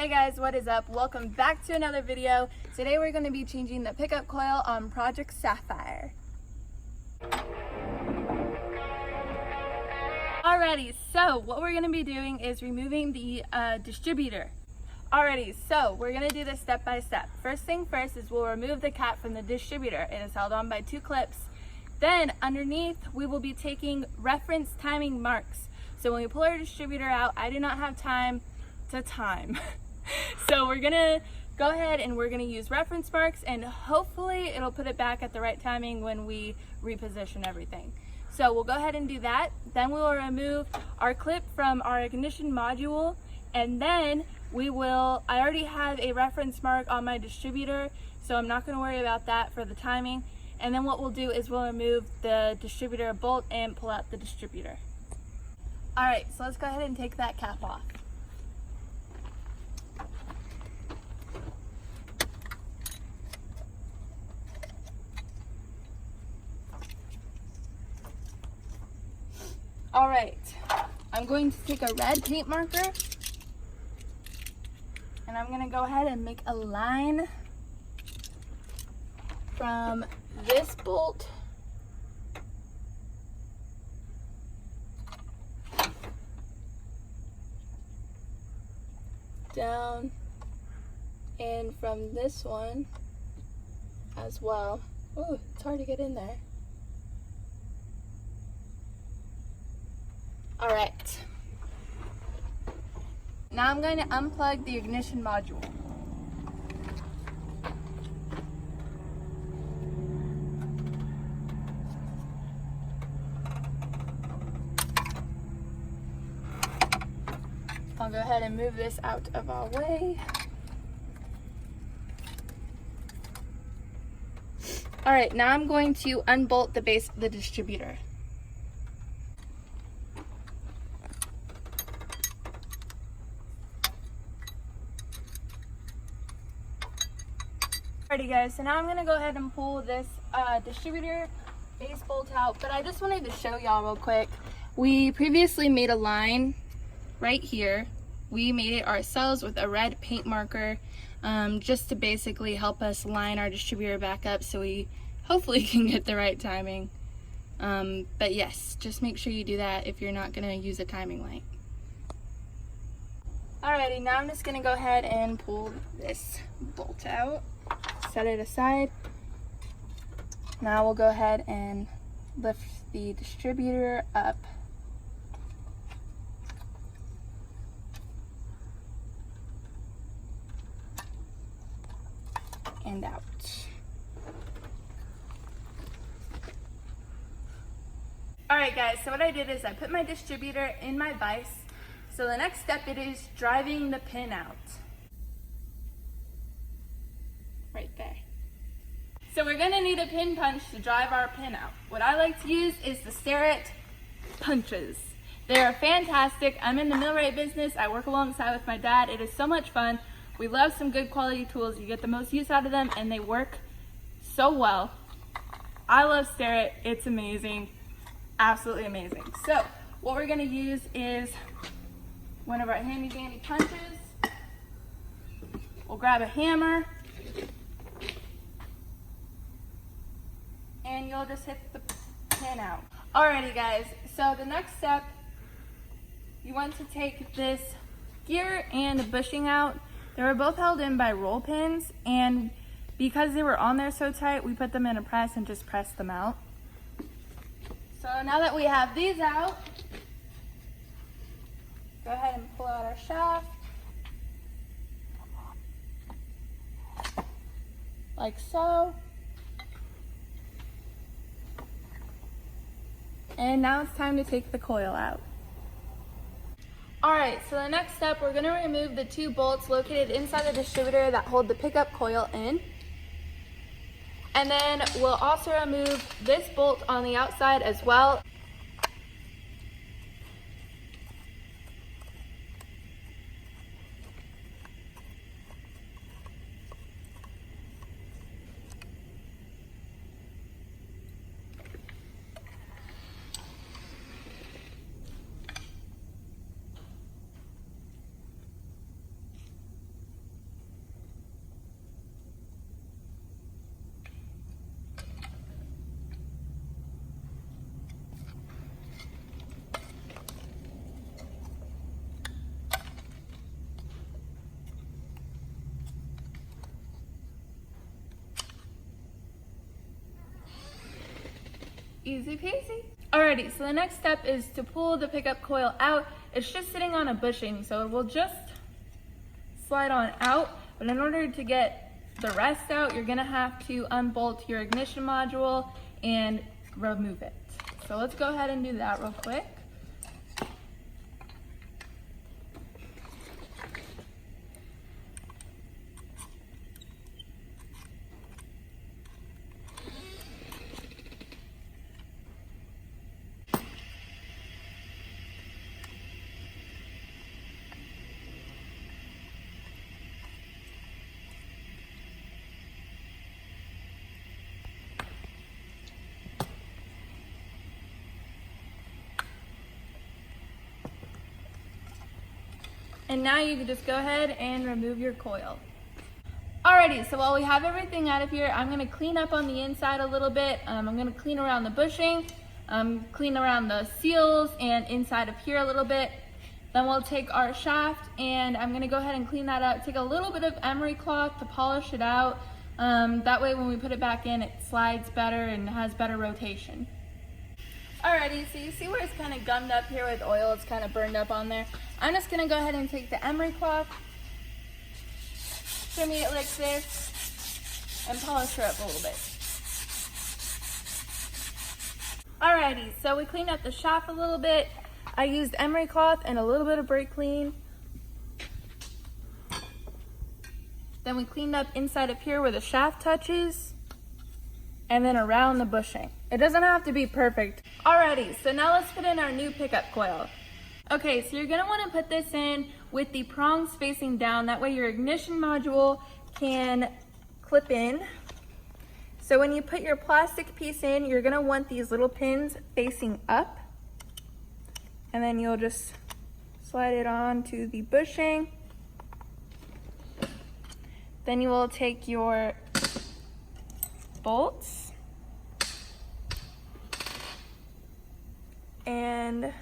Hey guys, what is up? Welcome back to another video. Today we're going to be changing the pickup coil on Project Sapphire. Alrighty, so what we're going to be doing is removing the distributor. Alrighty, so we're going to do this step by step. First thing first is we'll remove the cap from the distributor. It is held on by 2 clips. Then underneath we will be taking reference timing marks. So when we pull our distributor out, I do not have time to time. So we're gonna go ahead and we're gonna use reference marks, and hopefully it'll put it back at the right timing when we reposition everything. So we'll go ahead and do that. Then we will remove our clip from our ignition module, and then I already have a reference mark on my distributor, so I'm not gonna worry about that for the timing. And then what we'll do is we'll remove the distributor bolt and pull out the distributor. All right, so let's go ahead and take that cap off. All right, I'm going to take a red paint marker and I'm gonna go ahead and make a line from this bolt down and from this one as well. Oh, it's hard to get in there. All right, now I'm going to unplug the ignition module. I'll go ahead and move this out of our way. All right, now I'm going to unbolt the base of the distributor. Alrighty guys, so now I'm gonna go ahead and pull this distributor base bolt out, but I just wanted to show y'all real quick. We previously made a line right here. We made it ourselves with a red paint marker, just to basically help us line our distributor back up so we hopefully can get the right timing. But yes, just make sure you do that if you're not gonna use a timing light. Alrighty, now I'm just gonna go ahead and pull this bolt out. Set it aside. Now we'll go ahead and lift the distributor up. And out. Alright guys, so what I did is I put my distributor in my vise. So the next step it is driving the pin out. Right there. So we're gonna need a pin punch to drive our pin out. What I like to use is the Starrett punches. They are fantastic. I'm in the millwright business. I work alongside with my dad. It is so much fun. We love some good quality tools. You get the most use out of them and they work so well. I love Starrett. It's amazing. Absolutely amazing. So what we're gonna use is one of our handy dandy punches. We'll grab a hammer and you'll just hit the pin out. Alrighty guys, so the next step, you want to take this gear and the bushing out. They were both held in by roll pins, and because they were on there so tight, we put them in a press and just pressed them out. So now that we have these out, go ahead and pull out our shaft. Like so. And now it's time to take the coil out. Alright, so the next step, we're going to remove the 2 bolts located inside the distributor that hold the pickup coil in. And then we'll also remove this bolt on the outside as well. Easy peasy. Alrighty, so the next step is to pull the pickup coil out. It's just sitting on a bushing, so it will just slide on out. But in order to get the rest out, you're gonna have to unbolt your ignition module and remove it. So let's go ahead and do that real quick. And now you can just go ahead and remove your coil. Alrighty, so while we have everything out of here, I'm gonna clean up on the inside a little bit. I'm gonna clean around the bushing, clean around the seals and inside of here a little bit. Then we'll take our shaft and I'm gonna go ahead and clean that up. Take a little bit of emery cloth to polish it out. That way when we put it back in, it slides better and has better rotation. Alrighty, so you see where it's kind of gummed up here with oil, it's kind of burned up on there. I'm just gonna go ahead and take the emery cloth, shimmy it like this, and polish her up a little bit. Alrighty, so we cleaned up the shaft a little bit. I used emery cloth and a little bit of brake clean. Then we cleaned up inside of here where the shaft touches, and then around the bushing. It doesn't have to be perfect. Alrighty, so now let's put in our new pickup coil. Okay, so you're gonna wanna put this in with the prongs facing down. That way your ignition module can clip in. So when you put your plastic piece in, you're gonna want these little pins facing up. And then you'll just slide it on to the bushing. Then you will take your bolts and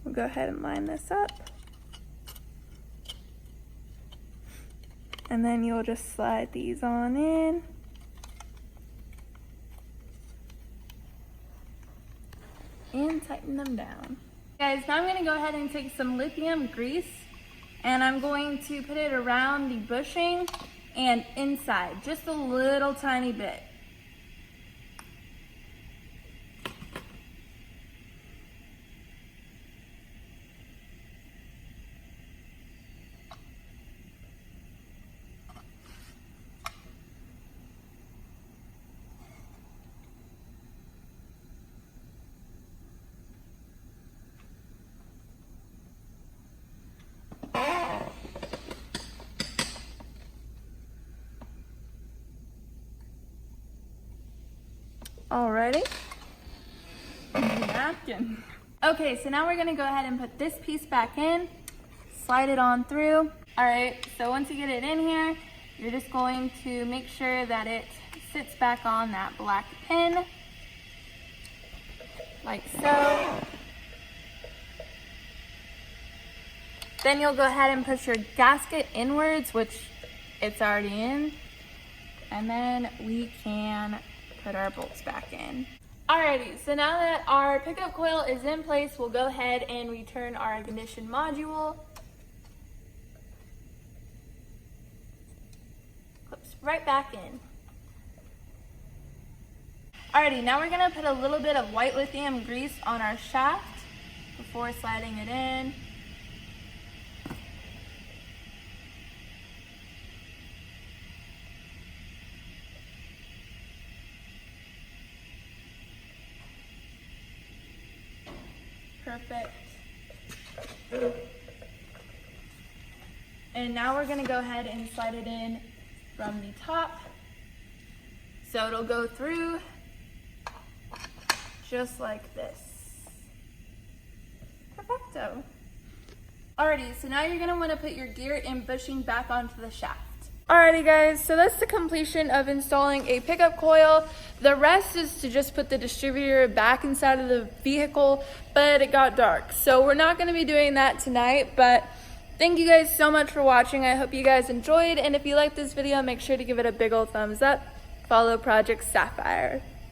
we'll go ahead and line this up. And then you'll just slide these on in. And tighten them down. Guys, now I'm gonna go ahead and take some lithium grease and I'm going to put it around the bushing and inside, just a little tiny bit. Alrighty, napkin. Okay, so now we're gonna go ahead and put this piece back in, slide it on through. Alright, so once you get it in here, you're just going to make sure that it sits back on that black pin, like so. Then you'll go ahead and push your gasket inwards, which it's already in, and then we can put our bolts back in. Alrighty, so now that our pickup coil is in place, we'll go ahead and return our ignition module. Clips right back in. Alrighty, now we're gonna put a little bit of white lithium grease on our shaft before sliding it in. Perfect. And now we're gonna go ahead and slide it in from the top. So it'll go through just like this. Perfecto. Alrighty, so now you're gonna wanna put your gear and bushing back onto the shaft. Alrighty guys, so that's the completion of installing a pickup coil. The rest is to just put the distributor back inside of the vehicle, but it got dark. So we're not gonna be doing that tonight, but thank you guys so much for watching. I hope you guys enjoyed, and if you liked this video, make sure to give it a big old thumbs up. Follow Project Sapphire.